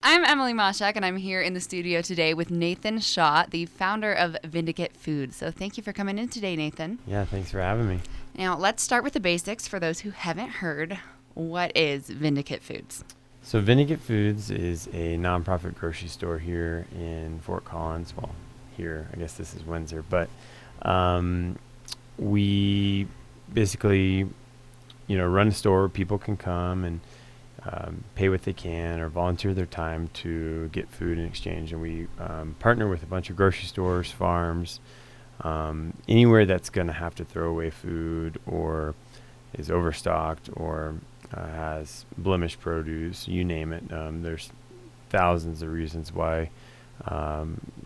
I'm Emily Mashak, and I'm here in the studio today with Nathan Shaw, the founder of Vindicate Foods. So thank you for coming in today, Nathan. Yeah, thanks for having me. Now, let's start with the basics for those who haven't heard. What is Vindicate Foods? So Vindicate Foods is a nonprofit grocery store here in Fort Collins. Well, here, I guess this is Windsor, but we basically, run a store where people can come and pay what they can or volunteer their time to get food in exchange. And we partner with a bunch of grocery stores, farms, anywhere that's going to have to throw away food or is overstocked or has blemished produce, you name it. There's thousands of reasons why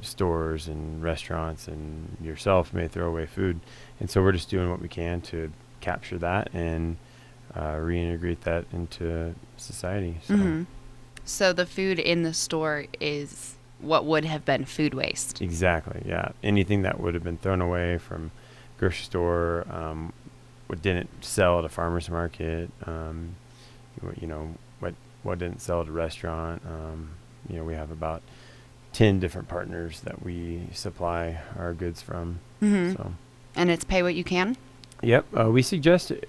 stores and restaurants and yourself may throw away food. And so we're just doing what we can to capture that and reintegrate that into society. So the food in the store is what would have been food waste. Exactly, yeah. Anything that would have been thrown away from grocery store, what didn't sell at a farmer's market, what didn't sell at a restaurant. We have about 10 different partners that we supply our goods from. So. And it's pay what you can? Yep. We suggest, a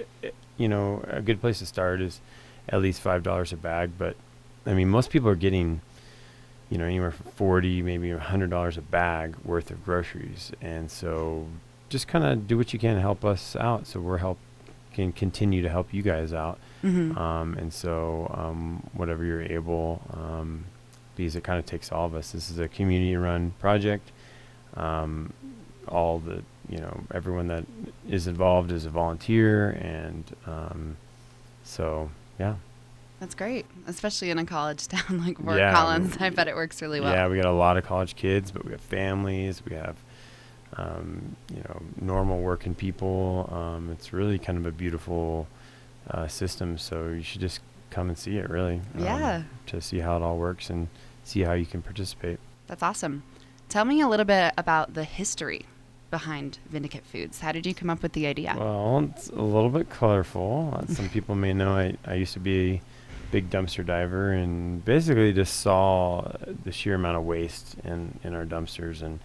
good place to start is at least $5 a bag. But, I mean, most people are getting, anywhere from $40, maybe $100 a bag worth of groceries. And so just kind of do what you can to help us out so can continue to help you guys out. And so whatever you're able, because it kind of takes all of us. This is a community-run project. Everyone that is involved is a volunteer, and so, yeah. That's great, especially in a college town like Fort Collins. I bet it works really well. Yeah, we got a lot of college kids, but we have families. We have, normal working people. It's really kind of a beautiful system, so you should just come and see it, really. To see how it all works and see how you can participate. That's awesome. Tell me a little bit about the history behind Vindicate Foods. How did you come up with the idea? Well, it's a little bit colorful. Some people may know I used to be a big dumpster diver and basically just saw the sheer amount of waste in our dumpsters and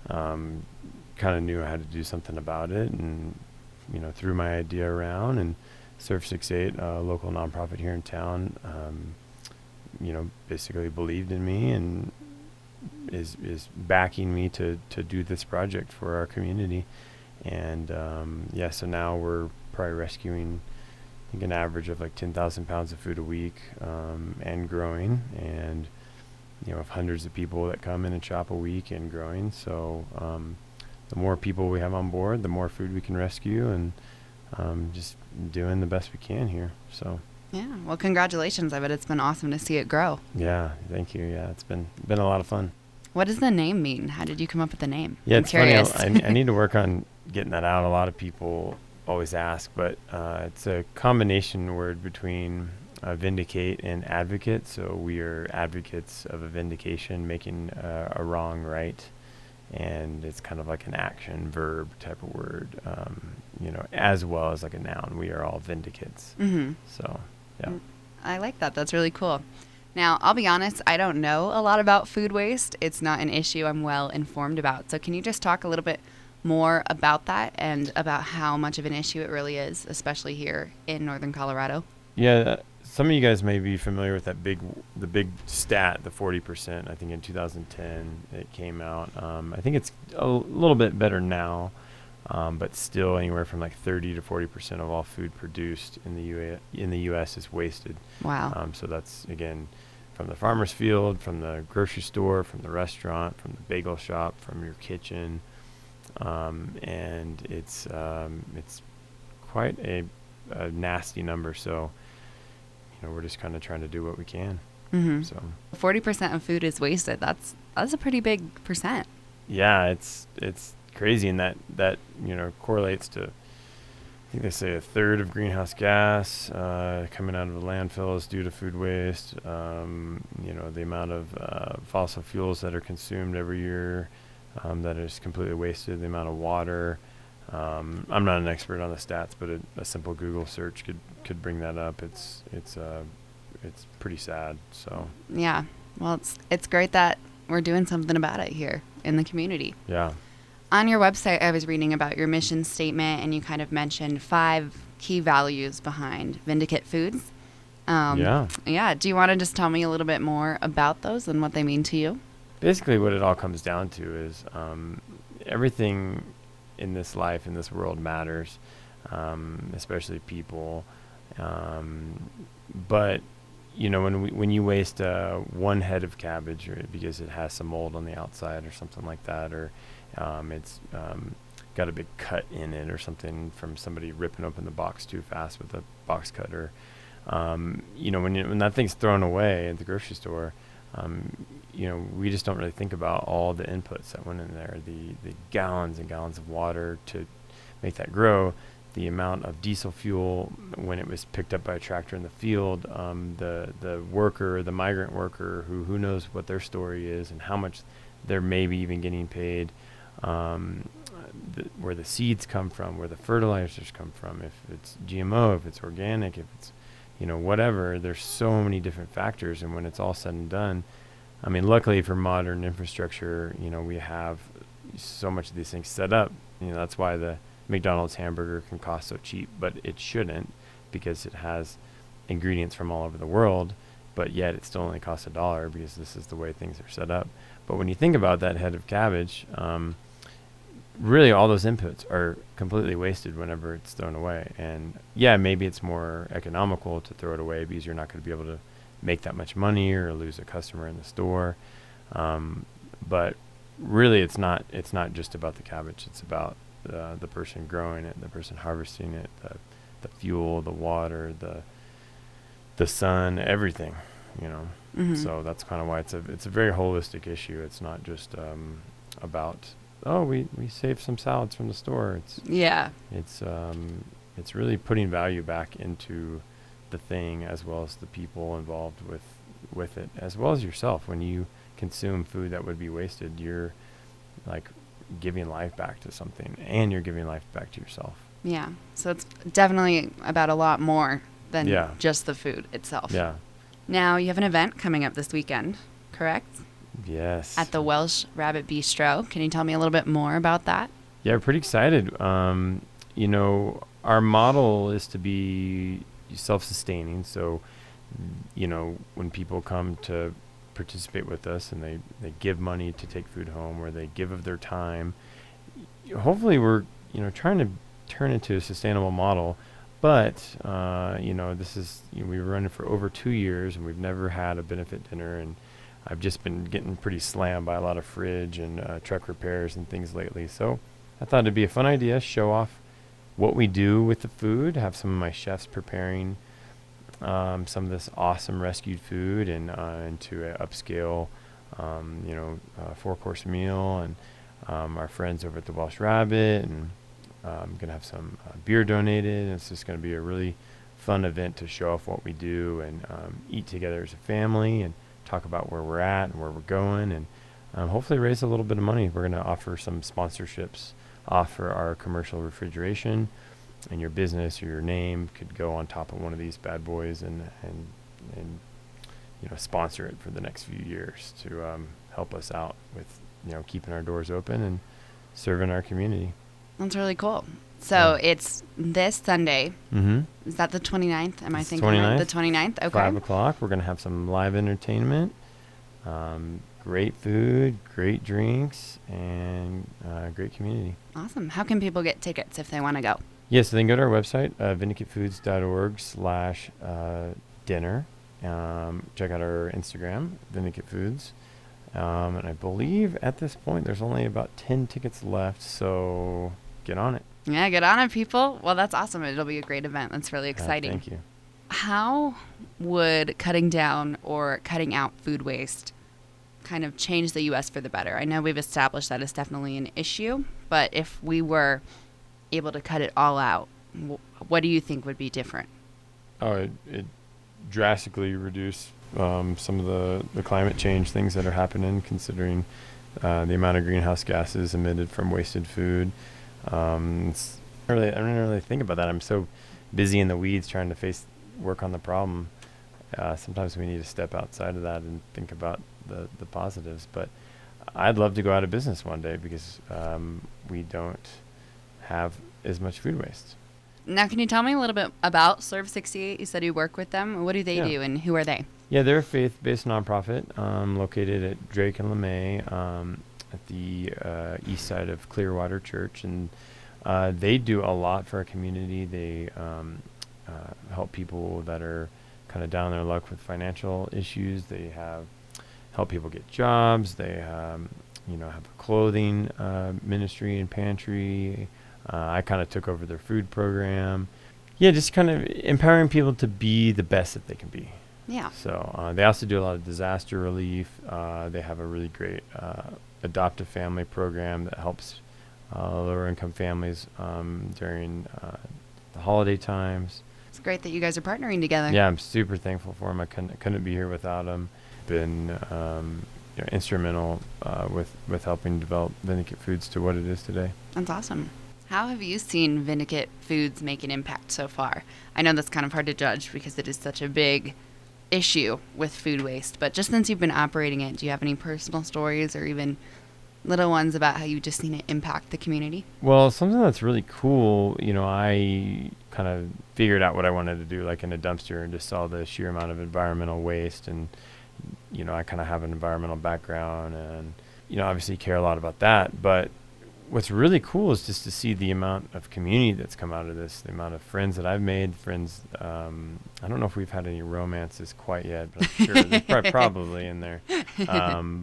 kind of knew I had to do something about it, and threw my idea around, and Surf 68, a local nonprofit here in town, basically believed in me and is backing me to do this project for our community. And so now we're probably rescuing, I think, an average of like 10,000 pounds of food a week, and growing, and have hundreds of people that come in and shop a week and growing. So the more people we have on board, the more food we can rescue, and just doing the best we can here. So yeah, well, congratulations. I bet it's been awesome to see it grow. Yeah, thank you. Yeah, it's been a lot of fun. What does the name mean? How did you come up with the name? Yeah, I'm it's curious. Funny. I need to work on getting that out. A lot of people always ask, but it's a combination word between vindicate and advocate. So we are advocates of a vindication, making a wrong right. And it's kind of like an action verb type of word, as well as like a noun. We are all vindicates. So, yeah. I like that. That's really cool. Now, I'll be honest, I don't know a lot about food waste. It's not an issue I'm well informed about. So can you just talk a little bit more about that and about how much of an issue it really is, especially here in northern Colorado? Yeah, some of you guys may be familiar with the big stat, the 40%. I think in 2010 it came out. I think it's a little bit better now, but still anywhere from like 30 to 40% of all food produced in the U.S. is wasted. Wow. So that's, again, from the farmer's field, from the grocery store, from the restaurant, from the bagel shop, from your kitchen, and it's quite a nasty number. So we're just kind of trying to do what we can. So 40% of food is wasted. That's a pretty big percent. Yeah, it's crazy, and that correlates to, I think they say, a third of greenhouse gas coming out of the landfills due to food waste. The amount of fossil fuels that are consumed every year that is completely wasted. The amount of water. I'm not an expert on the stats, but a simple Google search could bring that up. It's pretty sad. So yeah, Well, it's great that we're doing something about it here in the community. Yeah. On your website, I was reading about your mission statement, and you kind of mentioned 5 key values behind Vindicate Foods. Yeah. Yeah. Do you want to just tell me a little bit more about those and what they mean to you? Basically, what it all comes down to is everything in this life, in this world matters, especially people. But when you waste one head of cabbage because it has some mold on the outside or something like that, or it's got a big cut in it or something from somebody ripping open the box too fast with a box cutter, when that thing's thrown away at the grocery store, we just don't really think about all the inputs that went in there, the gallons and gallons of water to make that grow, the amount of diesel fuel when it was picked up by a tractor in the field, the worker, the migrant worker who knows what their story is and how much they're maybe even getting paid, where the seeds come from, where the fertilizers come from, if it's GMO, if it's organic, if it's whatever. There's so many different factors, and when it's all said and done, I mean, luckily for modern infrastructure, we have so much of these things set up. That's why the McDonald's hamburger can cost so cheap, but it shouldn't, because it has ingredients from all over the world, but yet it still only costs $1 because this is the way things are set up. But when you think about that head of cabbage, really all those inputs are completely wasted whenever it's thrown away. And yeah, maybe it's more economical to throw it away because you're not going to be able to make that much money or lose a customer in the store. But really it's not just about the cabbage. It's about the person growing it, the person harvesting it, the fuel, the water, the sun, everything, Mm-hmm. So that's kind of why it's a very holistic issue. It's not just about, we saved some salads from the store. It's really putting value back into the thing, as well as the people involved with it, as well as yourself. When you consume food that would be wasted, you're like giving life back to something, and you're giving life back to yourself. Yeah. So it's definitely about a lot more than Yeah. just the food itself. Yeah. Now, you have an event coming up this weekend, correct? Yes. At the Welsh Rabbit Bistro. Can you tell me a little bit more about that? Yeah, we're pretty excited. Our model is to be self-sustaining. So, when people come to participate with us and they give money to take food home, or they give of their time, hopefully we're, trying to turn into a sustainable model. But, this is, we were running for over 2 years, and we've never had a benefit dinner. And I've just been getting pretty slammed by a lot of fridge and truck repairs and things lately. So I thought it'd be a fun idea, show off what we do with the food, have some of my chefs preparing some of this awesome rescued food and into an upscale, 4-course meal. And our friends over at the Welsh Rabbit, and I'm going to have some beer donated. And it's just going to be a really fun event to show off what we do and eat together as a family and talk about where we're at and where we're going, and hopefully raise a little bit of money. We're going to offer some sponsorships, offer our commercial refrigeration, and your business or your name could go on top of one of these bad boys and sponsor it for the next few years to help us out with keeping our doors open and serving our community. That's really cool. So it's this Sunday. Mm-hmm. Is that the 29th? Am I It's thinking 29th. right? The 29th? Okay. 5 o'clock. We're going to have some live entertainment, great food, great drinks, and great community. Awesome. How can people get tickets if they want to go? Yes, so they can go to our website, vindicatefoods.org/dinner. Check out our Instagram, Vindicate Foods. And I believe at this point there's only about 10 tickets left, so get on it. Yeah, get on it, people. Well, that's awesome. It'll be a great event. That's really exciting. Thank you. How would cutting down or cutting out food waste kind of change the U.S. for the better? I know we've established that it's definitely an issue, but if we were able to cut it all out, what do you think would be different? Oh, it drastically reduce some of the climate change things that are happening, considering the amount of greenhouse gases emitted from wasted food. I don't really think about that. I'm so busy in the weeds trying to work on the problem. Sometimes we need to step outside of that and think about the positives. But I'd love to go out of business one day because we don't have as much food waste. Now, can you tell me a little bit about Serve 68? You said you work with them. What do they Yeah. do, and who are they? Yeah, they're a faith-based nonprofit located at Drake and LeMay at the east side of Clearwater Church. And they do a lot for our community. They help people that are kind of down on their luck with financial issues. They help people get jobs. They have a clothing ministry and pantry. I kind of took over their food program. Yeah, just kind of empowering people to be the best that they can be. Yeah. So they also do a lot of disaster relief. They have a really great adoptive family program that helps lower income families during the holiday times. It's great that you guys are partnering together. Yeah, I'm super thankful for them. I couldn't be here without them. Been instrumental with helping develop Vindicate Foods to what it is today. That's awesome. How have you seen Vindicate Foods make an impact so far? I know that's kind of hard to judge because it is such a big issue with food waste, but just since you've been operating it, do you have any personal stories or even little ones about how you've just seen it impact the community? Well, something that's really cool, I kind of figured out what I wanted to do, like in a dumpster, and just saw the sheer amount of environmental waste. And, I kind of have an environmental background and, obviously care a lot about that. But what's really cool is just to see the amount of community that's come out of this, the amount of friends that I've made, I don't know if we've had any romances quite yet, but I'm sure there's probably in there.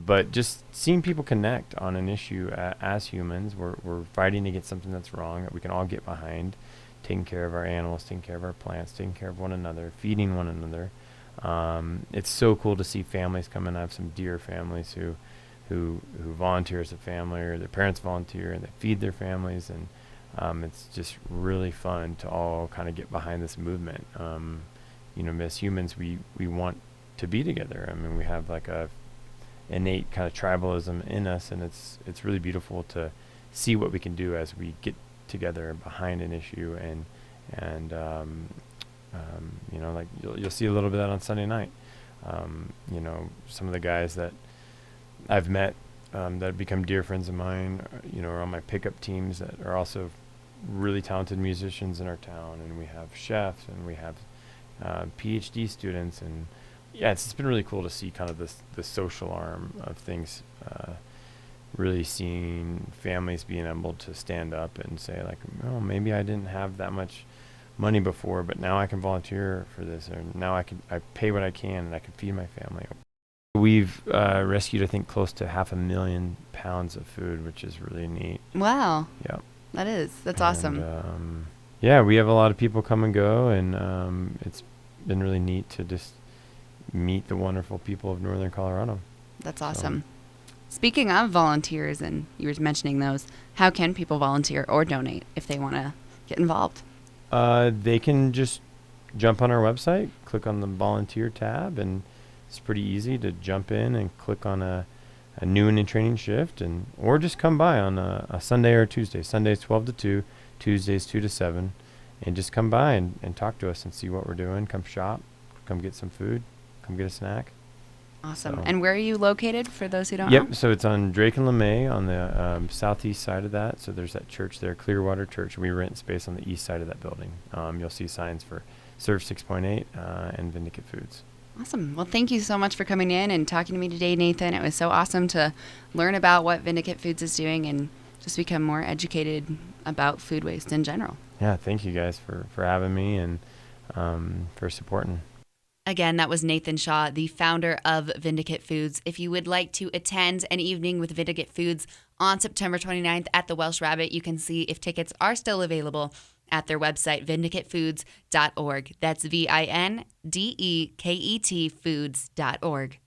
But just seeing people connect on an issue as humans, we're fighting against something that's wrong that we can all get behind, taking care of our animals, taking care of our plants, taking care of one another, feeding one another. It's so cool to see families come in. I have some dear families who volunteer as a family, or their parents volunteer and they feed their families, and it's just really fun to all kind of get behind this movement. As humans, we want to be together. I mean, we have like a innate kind of tribalism in us, and it's really beautiful to see what we can do as we get together behind an issue. And like you'll see a little bit of that on Sunday night. Some of the guys that I've met that have become dear friends of mine, are on my pickup teams that are also really talented musicians in our town. And we have chefs, and we have PhD students. And yeah, it's been really cool to see kind of the social arm of things, really seeing families being able to stand up and say, like, oh, maybe I didn't have that much money before, but now I can volunteer for this, or now I pay what I can, and I can feed my family. We've rescued, I think, close to 500,000 pounds of food, which is really neat. Wow. Yeah. That's awesome. Yeah, we have a lot of people come and go, and it's been really neat to just meet the wonderful people of Northern Colorado. That's awesome. Speaking of volunteers, and you were mentioning those, how can people volunteer or donate if they want to get involved? They can just jump on our website, click on the volunteer tab, and it's pretty easy to jump in and click on a new and in training shift, or just come by on a Sunday or a Tuesday. Sundays 12 to 2, Tuesdays 2 to 7, and just come by and talk to us and see what we're doing. Come shop, come get some food, come get a snack. Awesome. So. And where are you located, for those who don't know? Yep, so it's on Drake and LeMay on the southeast side of that. So there's that church there, Clearwater Church. We rent space on the east side of that building. You'll see signs for Serve 6.8 and Vindicate Foods. Awesome. Well, thank you so much for coming in and talking to me today, Nathan. It was so awesome to learn about what Vindicate Foods is doing and just become more educated about food waste in general. Yeah, thank you guys for having me and for supporting. Again, that was Nathan Shaw, the founder of Vindicate Foods. If you would like to attend an evening with Vindicate Foods on September 29th at the Welsh Rabbit, you can see if tickets are still available at their website, vindicatefoods.org. That's VINDEKET foods.org.